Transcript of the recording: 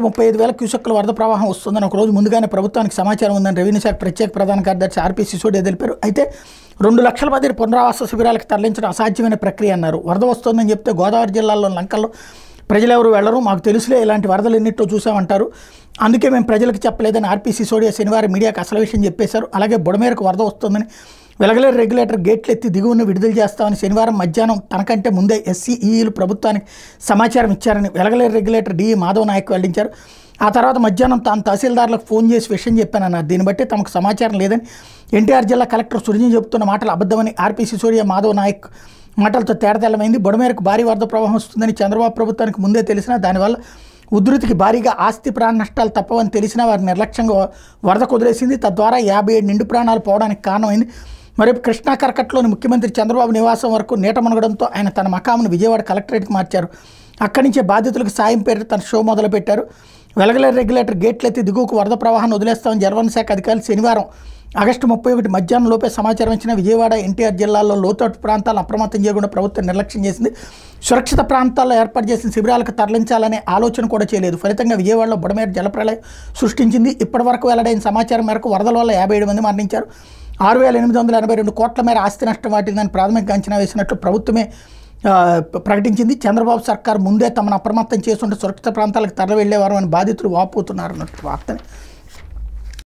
35,000 క్యూసెక్కుల వరద ప్రవాహం వస్తుందని ఒక రోజు ముందుగానే ప్రభుత్వానికి సమాచారం ఉందని రెవెన్యూ శాఖ ప్రత్యేక ప్రధాన కార్యదర్శి ఆర్పీ సిసోడియా తెలిపారు. అయితే 2 లక్షల మందిని పునరావాస శిబిరాలకు తరలించడం అసాధ్యమైన ప్రక్రియ అన్నారు. వరద వస్తోందని చెప్తే గోదావరి జిల్లాలోని లంకల్లో ప్రజలెవరూ వెళ్లరు, మాకు తెలుసులే ఇలాంటి వరదలు ఎన్నిట్లో చూసామంటారు, అందుకే మేము ప్రజలకు చెప్పలేదని ఆర్పీ సిసోడియా శనివారం మీడియాకు అసలు విషయం చెప్పేశారు. అలాగే బుడమేరకు వరద వస్తుందని వెలగలేరు రెగ్యులేటర్ గేట్లు ఎత్తి దిగువను విడుదల చేస్తామని శనివారం మధ్యాహ్నం తనకంటే ముందే ఎస్సీఈలు ప్రభుత్వానికి సమాచారం ఇచ్చారని వెలగలేరు రెగ్యులేటర్ డిఈ మాధవ్ నాయక్ వెల్లడించారు. ఆ తర్వాత మధ్యాహ్నం తాను తహసీల్దార్లకు ఫోన్ చేసి విషయం చెప్పానన్నారు. దీన్ని బట్టి తమకు సమాచారం లేదని ఎన్టీఆర్ జిల్లా కలెక్టర్ సురజన్ చెబుతున్న మాటలు అబద్ధమని ఆర్పీ సిసోడియా మాధవ్ నాయక్ మాటలతో తేడతెల్లమైంది. బుడమేరకు భారీ వరద ప్రవాహం వస్తుందని చంద్రబాబు ప్రభుత్వానికి ముందే తెలిసినా దానివల్ల ఉధృతికి భారీగా ఆస్తి ప్రాణ నష్టాలు తప్పవని తెలిసినా వారి నిర్లక్ష్యంగా వరద కుదిలేసింది. తద్వారా 57 నిండు ప్రాణాలు పోవడానికి కారణమైంది. మరి కృష్ణా కరకట్లోని ముఖ్యమంత్రి చంద్రబాబు నివాసం వరకు నీట మునగడంతో ఆయన తన మకామును విజయవాడ కలెక్టరేట్కి మార్చారు. అక్కడి నుంచే బాధితులకు సాయం పేరు తన షో మొదలుపెట్టారు. వెలగలేరు రెగ్యులేటర్ గేట్లెత్తి దిగువకు వరద ప్రవాహాన్ని వదిలేస్తామని జలవనరుల శాఖ అధికారులు శనివారం ఆగస్టు 31 మధ్యాహ్నం లోపే సమాచారం ఇచ్చిన విజయవాడ ఎన్టీఆర్ జిల్లాల్లో లోతట్టు ప్రాంతాలను అప్రమత్తం చేయకుండా ప్రభుత్వం నిర్లక్ష్యం చేసింది. సురక్షిత ప్రాంతాల్లో ఏర్పాటు చేసిన శిబిరాలకు తరలించాలనే ఆలోచన కూడా చేయలేదు. ఫలితంగా విజయవాడలో బుడమేరు జలప్రళయం సృష్టించింది. ఇప్పటివరకు వెల్లడైన సమాచారం మేరకు వరదల వల్ల 57 మంది మరణించారు. 6,882 కోట్ల మేర ఆస్తి నష్టం వాటిందని ప్రాథమిక అంచనా వేసినట్లు ప్రభుత్వమే ప్రకటించింది. చంద్రబాబు సర్కార్ ముందే తమను అప్రమత్తం చేస్తుంటే సురక్షిత ప్రాంతాలకు తరలి వెళ్లేవారు అని బాధితులు వాపోతున్నారు అన్నట్టు వార్తని